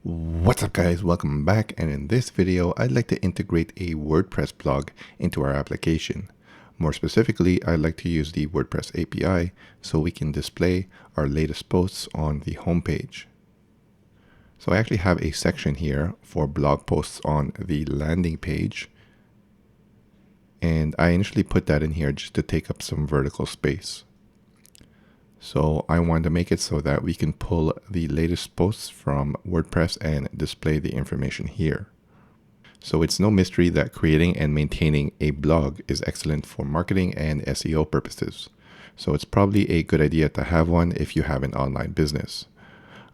What's up guys, welcome back, and in this video I'd like to integrate a WordPress blog into our application. More specifically, I'd like to use the WordPress API so we can display our latest posts on the homepage. So I actually have a section here for blog posts on the landing page, and I initially put that in here just to take up some vertical space. So I want to make it so that we can pull the latest posts from WordPress and display the information here. So it's no mystery that creating and maintaining a blog is excellent for marketing and SEO purposes. So it's probably a good idea to have one if you have an online business.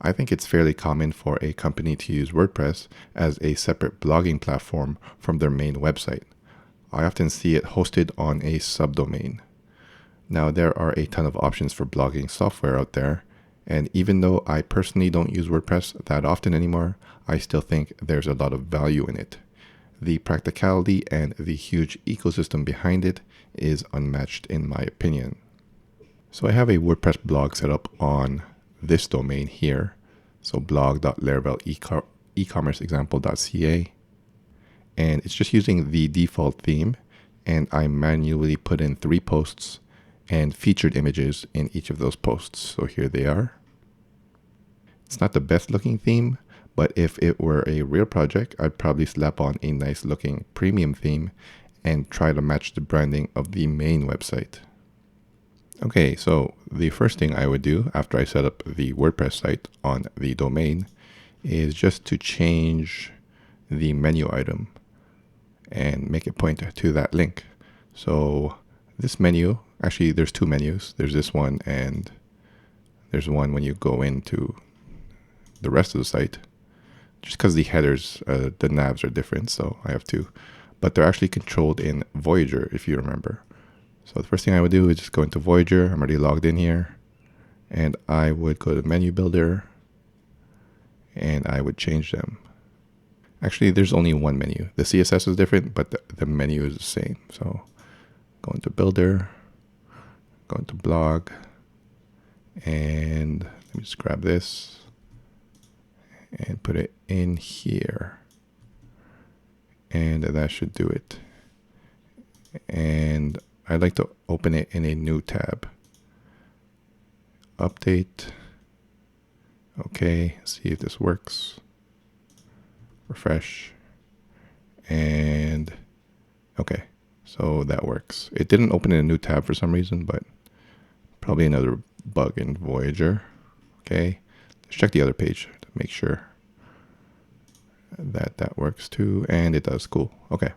I think it's fairly common for a company to use WordPress as a separate blogging platform from their main website. I often see it hosted on a subdomain. Now, there are a ton of options for blogging software out there, and even though I personally don't use WordPress that often anymore, I still think there's a lot of value in it. The practicality and the huge ecosystem behind it is unmatched in my opinion. So I have a WordPress blog set up on this domain here, so blog.laravel.ecommerceexample.ca, and it's just using the default theme, and I manually put in 3 posts and featured images in each of those posts. So here they are. It's not the best looking theme, but if it were a real project, I'd probably slap on a nice looking premium theme and try to match the branding of the main website. Okay, so the first thing I would do after I set up the WordPress site on the domain is just to change the menu item and make it point to that link. So this menu, actually there's 2 menus. There's this one and there's one when you go into the rest of the site. Just because the headers, the navs are different, so I have 2. But they're actually controlled in Voyager, if you remember. So the first thing I would do is just go into Voyager. I'm already logged in here. And I would go to Menu Builder and I would change them. Actually, there's only one menu. The CSS is different, but the menu is the same. So go into Builder, go into Blog, and let me just grab this and put it in here. And that should do it. And I'd like to open it in a new tab. Update. Okay, see if this works. Refresh. And okay. So that works. It didn't open in a new tab for some reason, but probably another bug in Voyager. Okay, let's check the other page to make sure that that works too, and it does. Cool. Okay.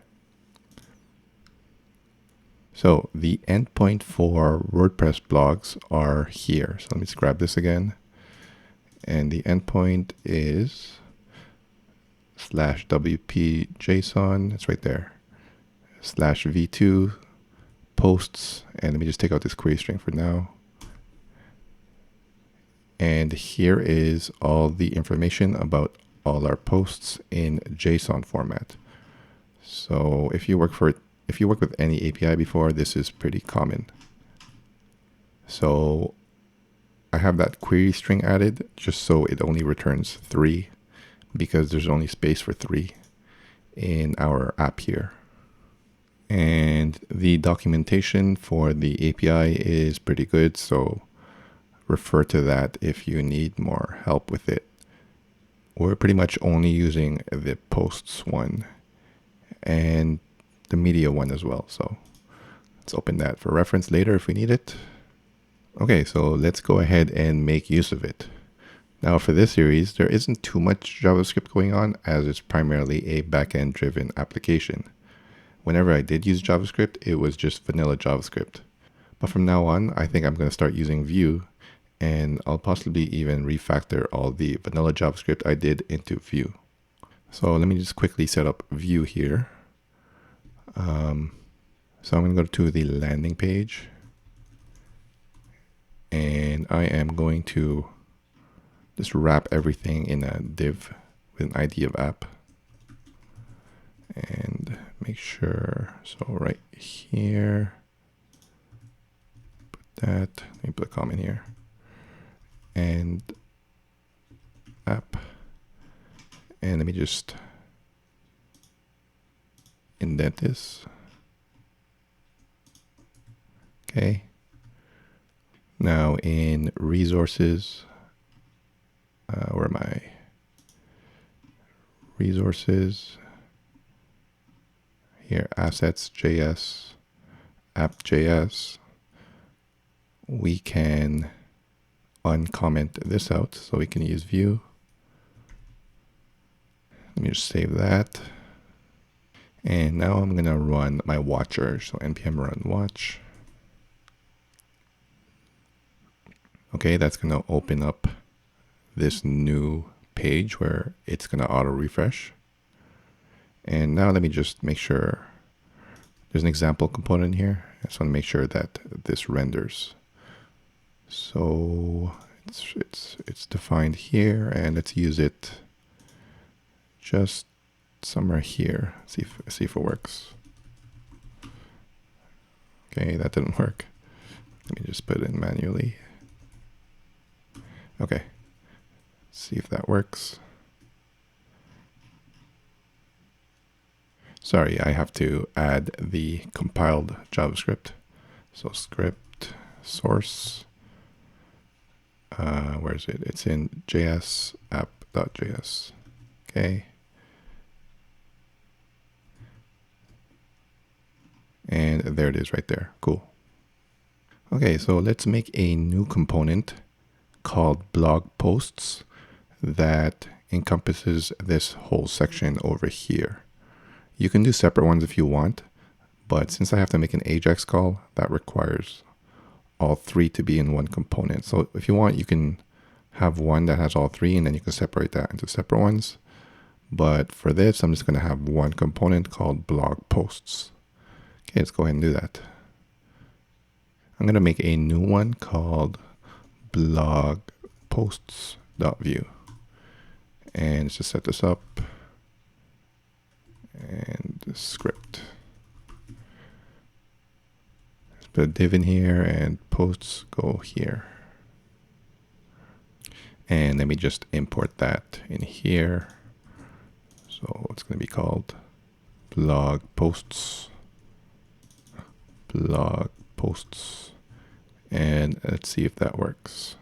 So the endpoint for WordPress blogs are here. So let me just grab this again. And the endpoint is /wp-json. It's right there. /v2 posts, and let me just take out this query string for now. And here is all the information about all our posts in JSON format. So if you work with any API before, this is pretty common. So I have that query string added just so it only returns 3 because there's only space for 3 in our app here. And the documentation for the API is pretty good, so refer to that if you need more help with it. We're pretty much only using the posts one and the media one as well. So let's open that for reference later if we need it. Okay, so let's go ahead and make use of it. Now for this series, there isn't too much JavaScript going on as it's primarily a backend driven application. Whenever I did use JavaScript, it was just vanilla JavaScript. But from now on, I think I'm going to start using Vue, and I'll possibly even refactor all the vanilla JavaScript I did into Vue. So let me just quickly set up Vue here. So I'm going to go to the landing page, and I am going to just wrap everything in a div with an ID of app. And make sure, so right here, put that, let me put a comment here, and app, And let me just indent this. Okay. Now in resources, where am I? Resources. Here, assets.js, app.js. We can uncomment this out, so we can use Vue. Let me just save that. And now I'm going to run my watcher. So npm run watch. Okay, that's going to open up this new page where it's going to auto refresh. And now let me just make sure there's an example component here. I just want to make sure that this renders. So it's defined here, and let's use it just somewhere here. See if it works. Okay, that didn't work. Let me just put it in manually. Okay, see if that works. Sorry, I have to add the compiled JavaScript. So script source. Where is it? It's in JS app.js. Okay. And there it is right there. Cool. Okay, so let's make a new component called blog posts that encompasses this whole section over here. You can do separate ones if you want, but since I have to make an Ajax call, that requires all three to be in one component. So if you want, you can have one that has all three, and then you can separate that into separate ones. But for this, I'm just going to have one component called blog posts. Okay, let's go ahead and do that. I'm going to make a new one called blog posts.view. And let's just set this up. And the script. Let's put a div in here, and posts go here. And let me just import that in here. So it's going to be called blog posts. Blog posts. And let's see if that works.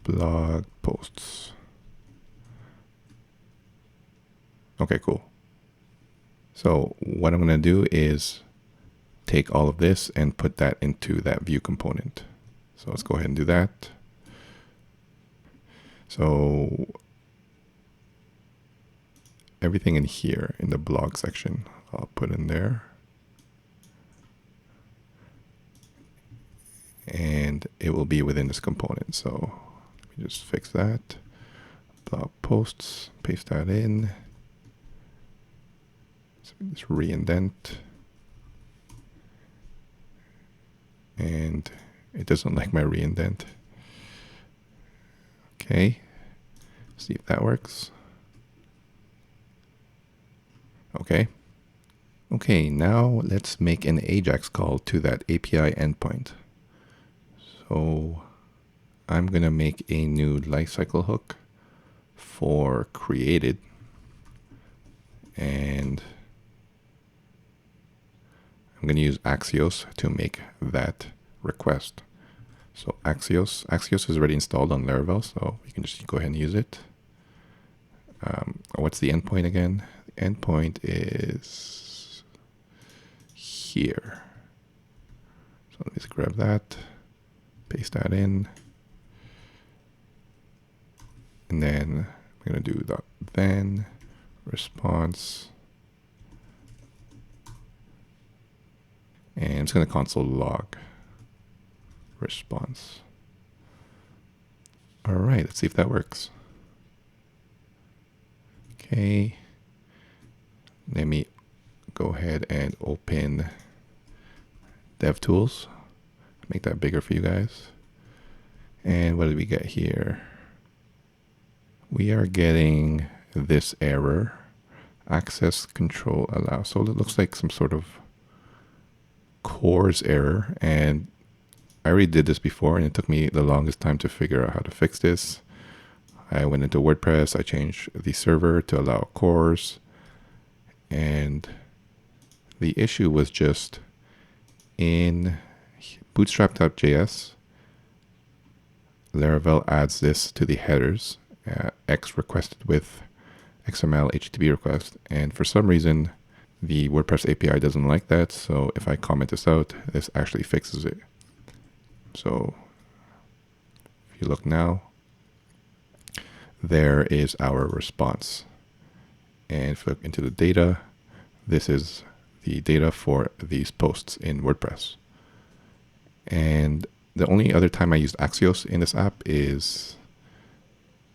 Blog posts. Okay, cool. So what I'm going to do is take all of this and put that into that Vue component. So let's go ahead and do that. So everything in here in the blog section, I'll put in there. And it will be within this component. So let me just fix that. Blog posts, paste that in. So just re-indent. And it doesn't like my re-indent. Okay, see if that works. Okay. Okay, now let's make an Ajax call to that API endpoint. So I'm going to make a new lifecycle hook for created. And I'm going to use axios to make that request. So axios is already installed on Laravel, so you can just go ahead and use it. What's the endpoint again? The endpoint is here. So let me just grab that, paste that in, and then I'm going to do then response, and it's going to console log response. All right, let's see if that works. Okay, let me go ahead and open DevTools, make that bigger for you guys. And what did we get here? We are getting this error, access control allow. So it looks like some sort of CORS error, and I already did this before, and it took me the longest time to figure out how to fix this. I went into WordPress, I changed the server to allow cores, and the issue was just in Bootstrap.js, Laravel adds this to the headers, X requested with XML HTTP request, and for some reason the WordPress API doesn't like that, so if I comment this out, this actually fixes it. So if you look now, there is our response. And if you look into the data, this is the data for these posts in WordPress. And the only other time I used Axios in this app is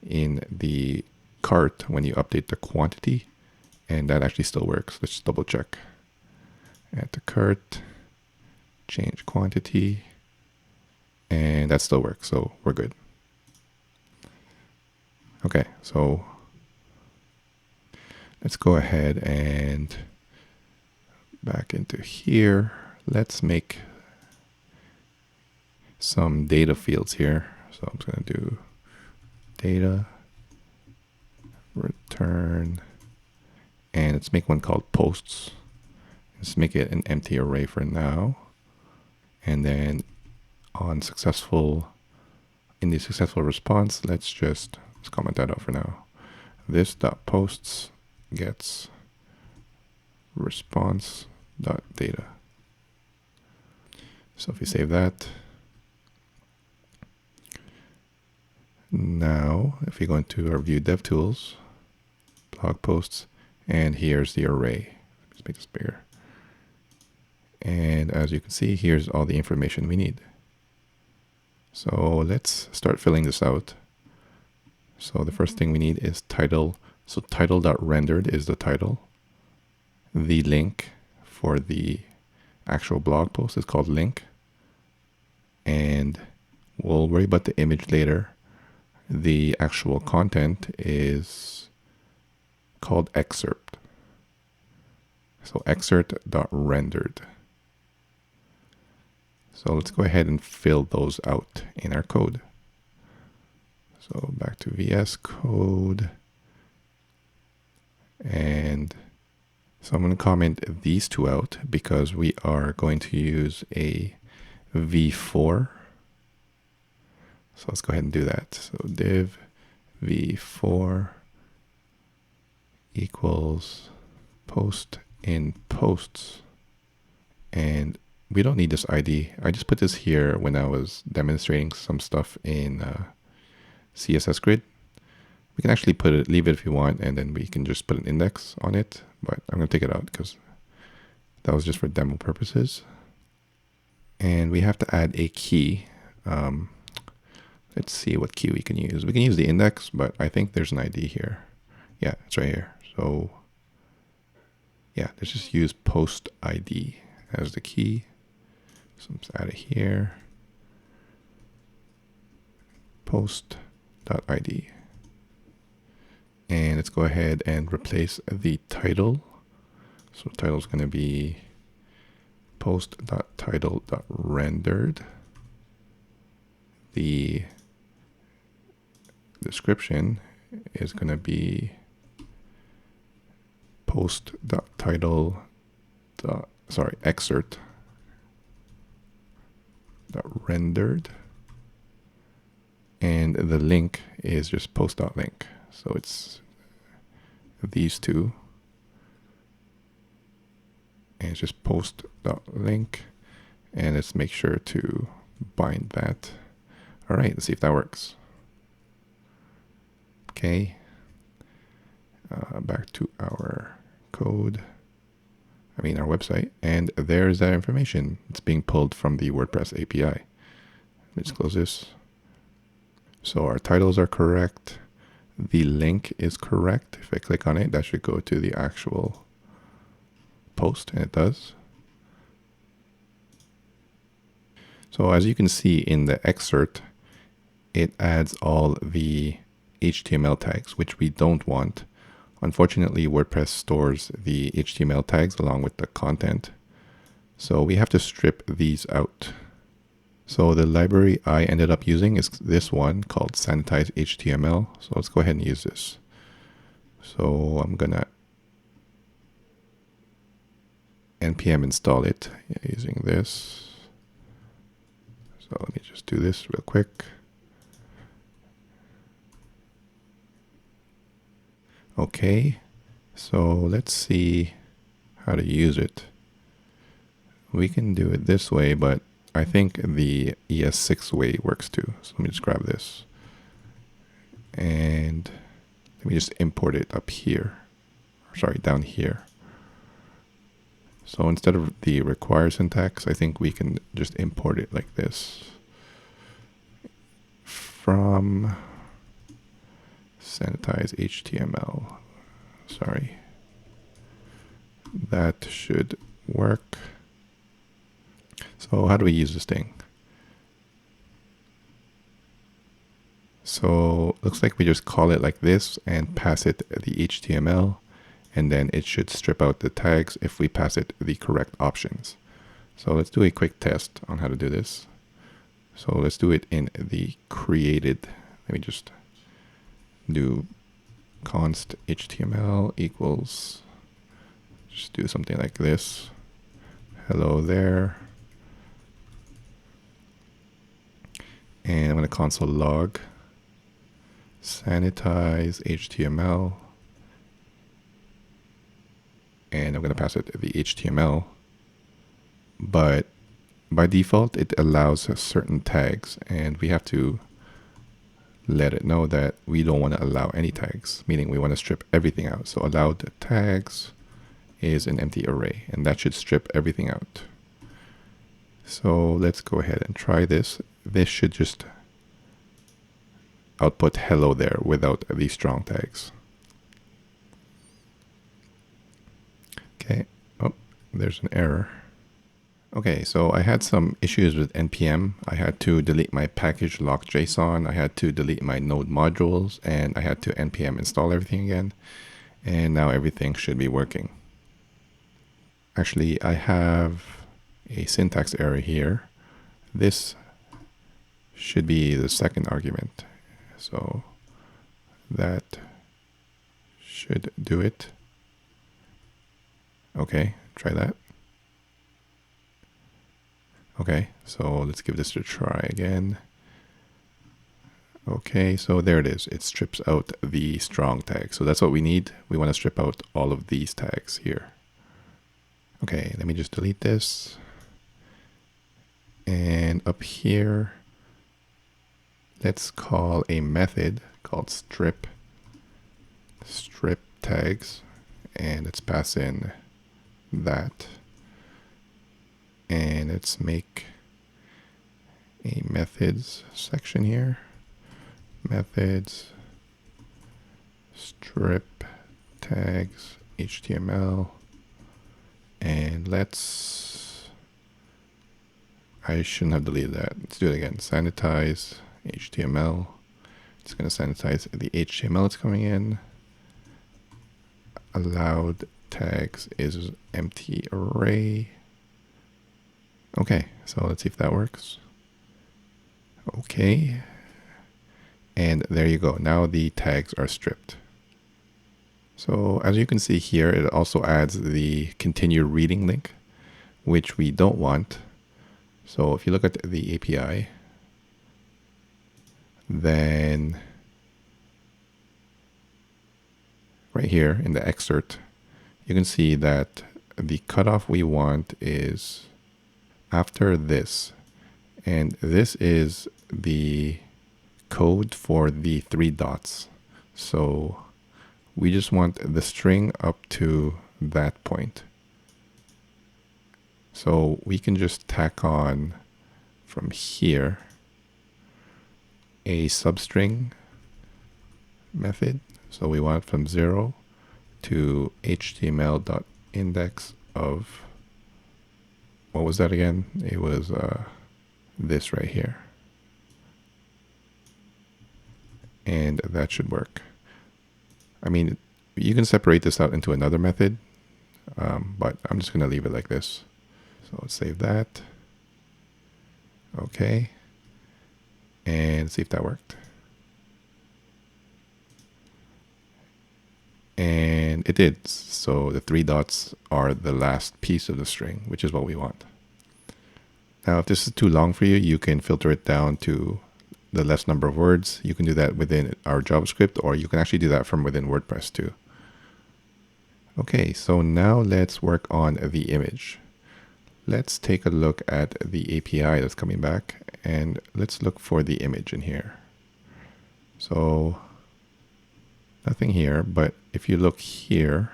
in the cart when you update the quantity, and that actually still works. Let's just double check. Add to cart, change quantity, and that still works, so we're good. Okay, so let's go ahead and back into here. Let's make some data fields here. So I'm just going to do data, return, and let's make one called posts. Let's make it an empty array for now. And then in the successful response, let's comment that out for now. This.posts gets response.data. So if we save that, now if we go into our Vue DevTools, blog posts, and here's the array. Let's make this bigger. And as you can see, here's all the information we need. So let's start filling this out. So the first thing we need is title. So title.rendered is the title. The link for the actual blog post is called link. And we'll worry about the image later. The actual content is called excerpt. So excerpt.rendered. So let's go ahead and fill those out in our code. So back to VS Code. And so I'm going to comment these two out because we are going to use a v4. So let's go ahead and do that. So div v4 equals post in posts. And we don't need this ID. I just put this here when I was demonstrating some stuff in CSS Grid. We can actually leave it if you want, and then we can just put an index on it, but I'm going to take it out because that was just for demo purposes. And we have to add a key. Let's see what key we can use. We can use the index, but I think there's an ID here. Yeah, it's right here. So yeah, let's just use post ID as the key. So let's add it here. Post.id. And let's go ahead and replace the title. So title is going to be post.title.rendered. The description is going to be excerpt.rendered. And the link is just post.link. So it's these two. And it's just post.link. And let's make sure to bind that. All right, let's see if that works. Okay. Back to our code. Our website. And there's that information. It's being pulled from the WordPress API. Let's close this. So our titles are correct. The link is correct. If I click on it, that should go to the actual post, and it does. So as you can see in the excerpt, it adds all the HTML tags, which we don't want. Unfortunately, WordPress stores the HTML tags along with the content. So we have to strip these out. So the library I ended up using is this one called Sanitized Html. So let's go ahead and use this. So I'm gonna npm install it using this. So let me just do this real quick. Okay, so let's see how to use it. We can do it this way, but I think the ES6 way works too. So let me just grab this. And let me just import it up here. Sorry, down here. So instead of the require syntax, I think we can just import it like this. From Sanitized HTML. Sorry. That should work. So how do we use this thing? So looks like we just call it like this and pass it the HTML, and then it should strip out the tags if we pass it the correct options. So let's do a quick test on how to do this. So let's do it in the created. Let me just do const HTML equals, just do something like this. Hello there. And I'm going to console log sanitize HTML. And I'm going to pass it the HTML. But by default, it allows certain tags, and we have to let it know that we don't want to allow any tags, meaning we want to strip everything out. So allowed tags is an empty array, and that should strip everything out. So let's go ahead and try this. This should just output hello there without these strong tags. Okay, oh, there's an error. Okay, so I had some issues with NPM. I had to delete my package lock.json. I had to delete my node modules, and I had to NPM install everything again. And now everything should be working. Actually, I have a syntax error here. This should be the second argument. So that should do it. Okay, try that. Okay, so let's give this a try again. Okay, so there it is. It strips out the strong tag. So that's what we need. We want to strip out all of these tags here. Okay, let me just delete this. And up here, let's call a method called strip tags, and let's pass in that. And let's make a methods section here. Methods, strip tags, HTML, and I shouldn't have deleted that. Let's do it again. Sanitize HTML. It's going to sanitize the HTML that's coming in. Allowed tags is empty array. Okay, so let's see if that works. Okay. And there you go. Now the tags are stripped. So as you can see here, it also adds the continue reading link, which we don't want. So if you look at the API, then right here in the excerpt, you can see that the cutoff we want is after this. And this is the code for the 3 dots. So we just want the string up to that point. So we can just tack on from here a substring method. So we want from 0 to html.index of, what was that again? It was this right here. And that should work. I mean, you can separate this out into another method, but I'm just going to leave it like this. So let's save that. Okay. And see if that worked. And it did. So the 3 dots are the last piece of the string, which is what we want. Now, if this is too long for you, you can filter it down to the less number of words. You can do that within our JavaScript, or you can actually do that from within WordPress too. Okay, so now let's work on the image. Let's take a look at the API that's coming back, and let's look for the image in here. So nothing here, but if you look here,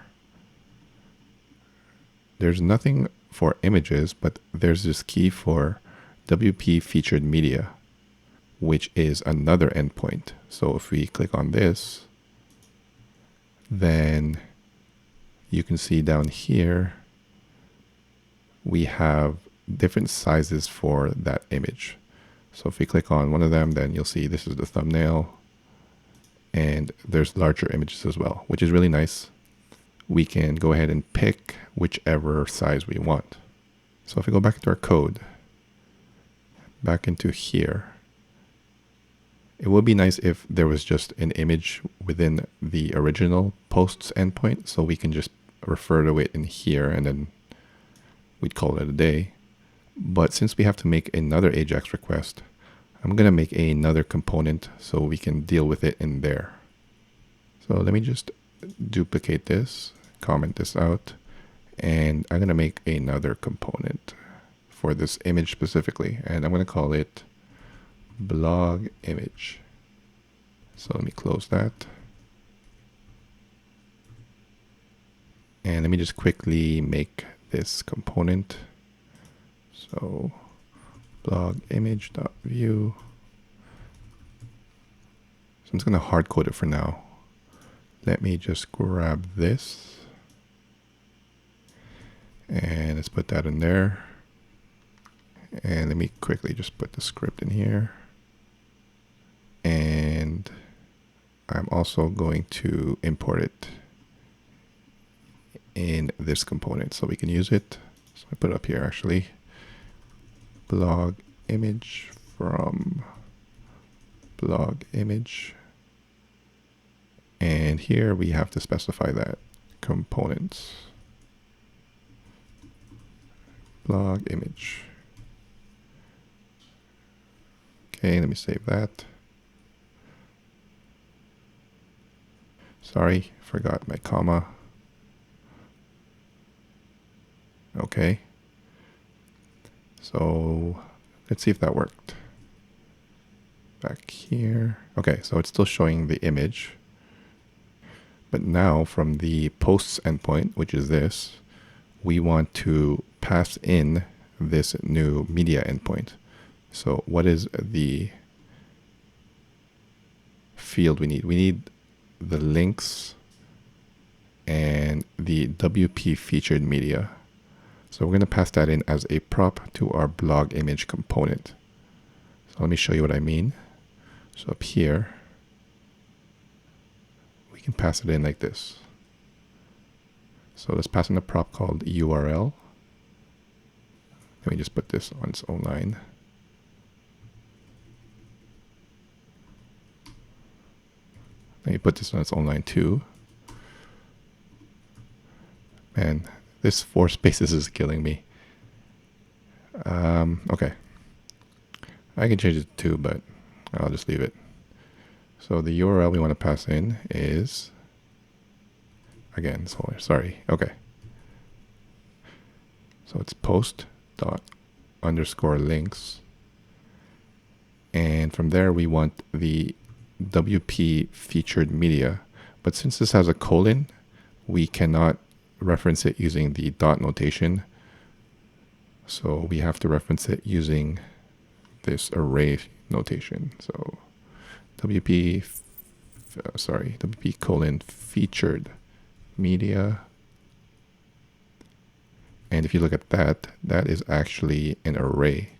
there's nothing for images, but there's this key for WP featured media, which is another endpoint. So if we click on this, then you can see down here, we have different sizes for that image. So if we click on one of them, then you'll see this is the thumbnail, and there's larger images as well, which is really nice. We can go ahead and pick whichever size we want. So if we go back into our code, back into here, it would be nice if there was just an image within the original posts endpoint, so we can just refer to it in here and then we'd call it a day. But since we have to make another Ajax request, I'm going to make another component so we can deal with it in there. So let me just duplicate this, comment this out, and I'm going to make another component for this image specifically, and I'm going to call it blog image. So let me close that. And let me just quickly make this component. So blog image.view. So I'm just going to hard code it for now. Let me just grab this and let's put that in there. And let me quickly just put the script in here. And I'm also going to import it in this component so we can use it. So I put it up here actually. Blog image from blog image. And here we have to specify that components. Blog image. Okay, let me save that. Sorry, forgot my comma. Okay. So let's see if that worked. Back here. Okay, so it's still showing the image. But now from the posts endpoint, which is this, we want to pass in this new media endpoint. So what is the field we need? We need the links and the WP featured media. So we're going to pass that in as a prop to our blog image component. So let me show you what I mean. So up here, we can pass it in like this. So let's pass in a prop called URL. Let me just put this on its own line. Let me put this on its own line too. Man, this 4 spaces is killing me. Okay. I can change it to 2, but I'll just leave it. So the URL we want to pass in is, again, sorry. Okay. So it's post._links. And from there we want the WP featured media. But since this has a colon, we cannot reference it using the dot notation. So we have to reference it using this array notation. So WP colon featured media. And if you look at that, that is actually an array.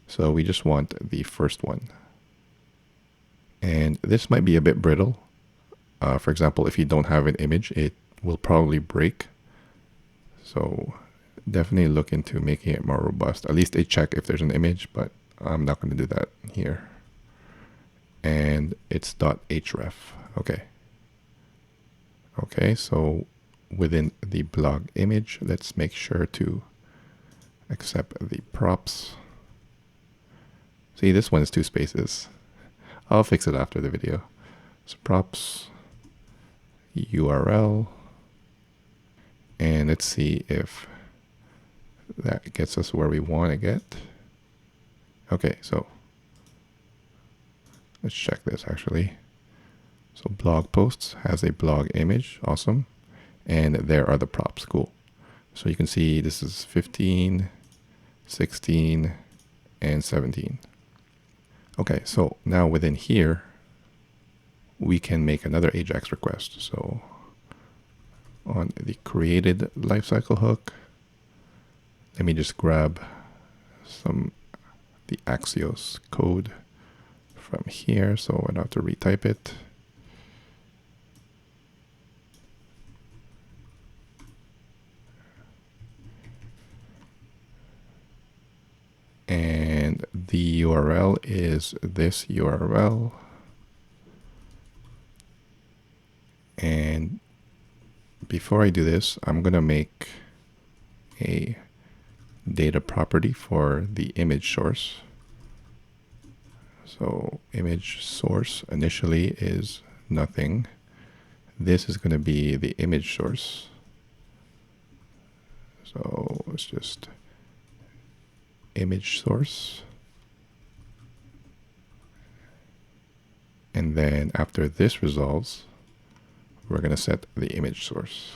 So we just want the first one. And this might be a bit brittle. For example, if you don't have an image, it will probably break. So definitely look into making it more robust. At least a check if there's an image, but I'm not going to do that here. And it's .href. Okay. Okay, so within the blog image, let's make sure to accept the props. See, this one is 2 spaces. I'll fix it after the video. So props, URL, and let's see if that gets us where we want to get. Okay, so let's check this actually. So blog posts has a blog image, awesome. And there are the props, cool. So you can see this is 15, 16, and 17. Okay, so now within here, we can make another Ajax request. So on the created lifecycle hook, let me just grab the axios code from here, so I don't have to retype it. And the URL is this URL. And before I do this, I'm going to make a data property for the image source. So image source initially is nothing. This is going to be the image source. So it's just image source. And then after this resolves, we're going to set the image source.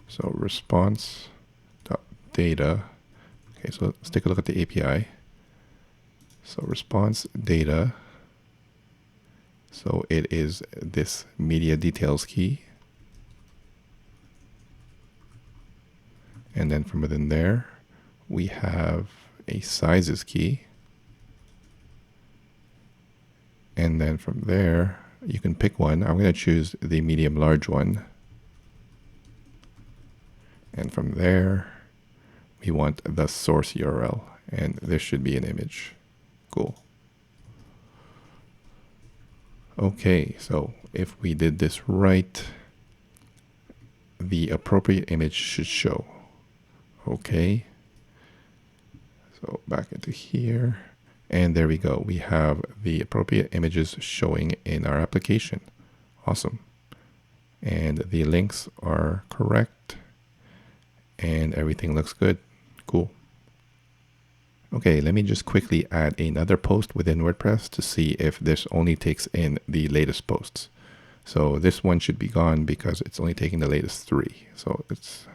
So response.data. Okay, so let's take a look at the API. So response data. So it is this media details key. And then from within there, we have a sizes key. And then from there, you can pick one. I'm going to choose the medium large one. And from there, we want the source URL. And this should be an image. Cool. Okay, so if we did this right, the appropriate image should show. Okay. So back into here. And there we go. We have the appropriate images showing in our application. Awesome. And the links are correct. And everything looks good. Cool. Okay, let me just quickly add another post within WordPress to see if this only takes in the latest posts. So this one should be gone because it's only taking the latest 3. So let's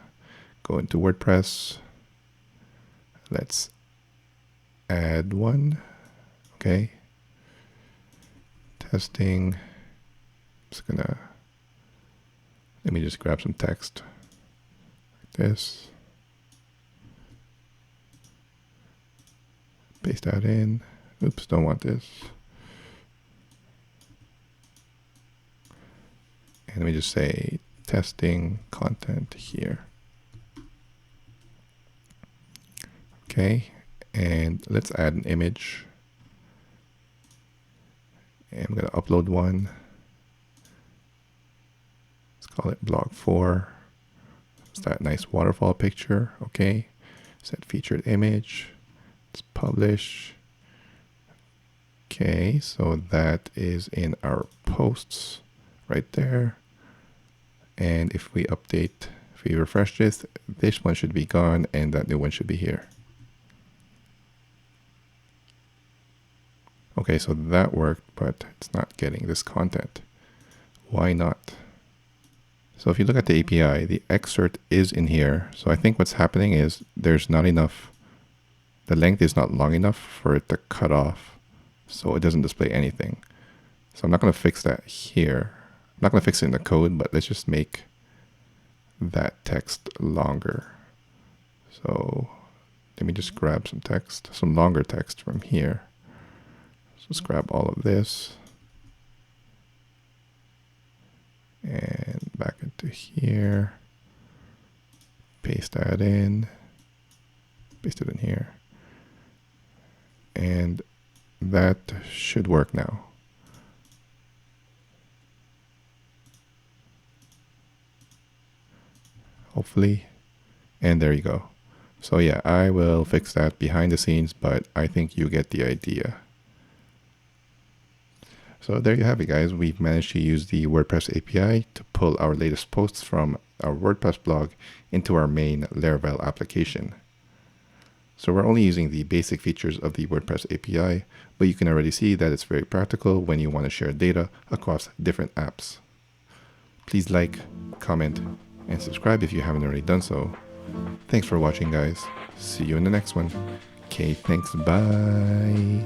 go into WordPress. Let's add one. Okay. Testing. Let me just grab some text like this. Paste that in. Oops, don't want this. And let me just say testing content here. Okay, and let's add an image. And I'm going to upload one. Let's call it blog 4. It's that nice waterfall picture. Okay, set featured image. Let's publish. Okay, so that is in our posts right there. And if we refresh this one should be gone and that new one should be here. Okay, so that worked, but it's not getting this content. Why not? So if you look at the API, the excerpt is in here. So I think what's happening is there's not enough, the length is not long enough for it to cut off. So it doesn't display anything. So I'm not going to fix that here. I'm not going to fix it in the code, but let's just make that text longer. So let me just grab some text, some longer text from here. So let's grab all of this and back into here, paste that in, paste it in here. And that should work now. Hopefully. And there you go. So yeah, I will fix that behind the scenes, but I think you get the idea. So there you have it, guys. We've managed to use the WordPress API to pull our latest posts from our WordPress blog into our main Laravel application. So we're only using the basic features of the WordPress API, but you can already see that it's very practical when you want to share data across different apps. Please like, comment, and subscribe if you haven't already done so. Thanks for watching, guys. See you in the next one. Okay, thanks. Bye.